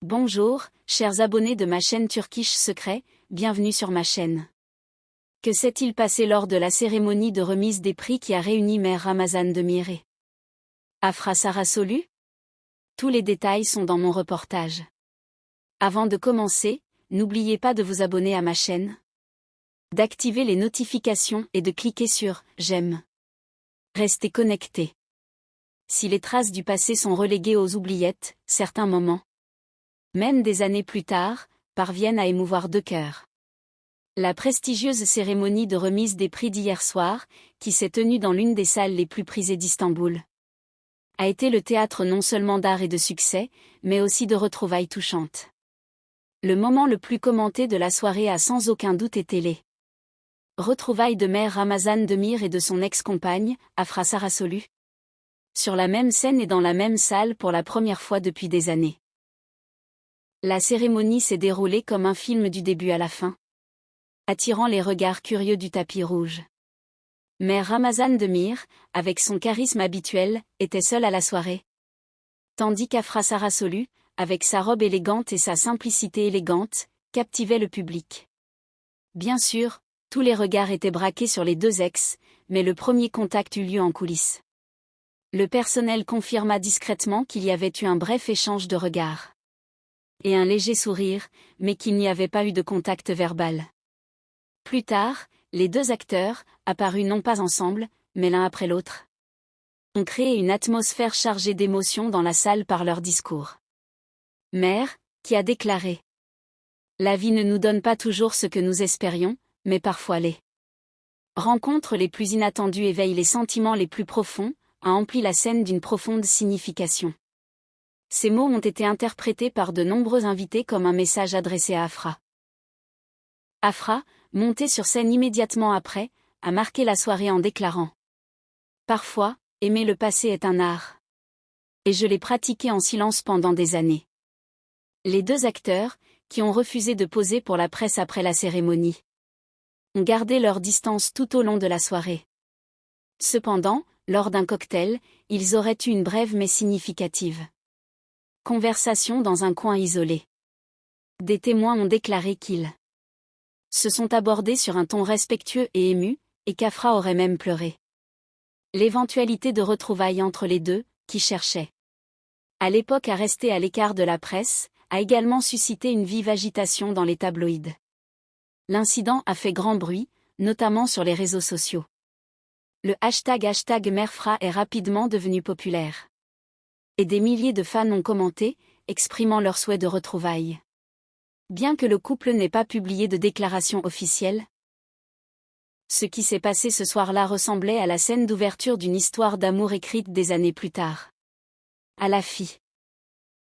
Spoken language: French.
Bonjour, chers abonnés de ma chaîne Turkish Secret, bienvenue sur ma chaîne. Que s'est-il passé lors de la cérémonie de remise des prix qui a réuni Mère Ramazan Demir et Afra Sarasolu? Tous les détails sont dans mon reportage. Avant de commencer, n'oubliez pas de vous abonner à ma chaîne, d'activer les notifications et de cliquer sur « J'aime ». Restez connectés. Si les traces du passé sont reléguées aux oubliettes, certains moments, même des années plus tard, parviennent à émouvoir deux cœurs. La prestigieuse cérémonie de remise des prix d'hier soir, qui s'est tenue dans l'une des salles les plus prisées d'Istanbul, a été le théâtre non seulement d'art et de succès, mais aussi de retrouvailles touchantes. Le moment le plus commenté de la soirée a sans aucun doute été les retrouvailles de Mère Ramazan Demir et de son ex-compagne, Afra Sarasolu, sur la même scène et dans la même salle pour la première fois depuis des années. La cérémonie s'est déroulée comme un film du début à la fin, attirant les regards curieux du tapis rouge. Mère Ramazan Demir, avec son charisme habituel, était seule à la soirée, tandis qu'Afra Sarasolu, avec sa robe élégante et sa simplicité élégante, captivait le public. Bien sûr, tous les regards étaient braqués sur les deux ex, mais le premier contact eut lieu en coulisses. Le personnel confirma discrètement qu'il y avait eu un bref échange de regards et un léger sourire, mais qu'il n'y avait pas eu de contact verbal. Plus tard, les deux acteurs, apparus non pas ensemble, mais l'un après l'autre, ont créé une atmosphère chargée d'émotions dans la salle par leur discours. Mère, qui a déclaré: « La vie ne nous donne pas toujours ce que nous espérions, mais parfois les rencontres les plus inattendues éveillent les sentiments les plus profonds », a empli la scène d'une profonde signification. Ces mots ont été interprétés par de nombreux invités comme un message adressé à Afra. Afra, montée sur scène immédiatement après, a marqué la soirée en déclarant: « Parfois, aimer le passé est un art. Et je l'ai pratiqué en silence pendant des années. » Les deux acteurs, qui ont refusé de poser pour la presse après la cérémonie, ont gardé leur distance tout au long de la soirée. Cependant, lors d'un cocktail, ils auraient eu une brève mais significative conversation dans un coin isolé. Des témoins ont déclaré qu'ils se sont abordés sur un ton respectueux et ému, et qu'Afra aurait même pleuré. L'éventualité de retrouvailles entre les deux, qui cherchaient à l'époque à rester à l'écart de la presse, a également suscité une vive agitation dans les tabloïds. L'incident a fait grand bruit, notamment sur les réseaux sociaux. Le hashtag Merfra est rapidement devenu populaire. Et des milliers de fans ont commenté, exprimant leur souhait de retrouvailles. Bien que le couple n'ait pas publié de déclaration officielle, ce qui s'est passé ce soir-là ressemblait à la scène d'ouverture d'une histoire d'amour écrite des années plus tard. À la fille.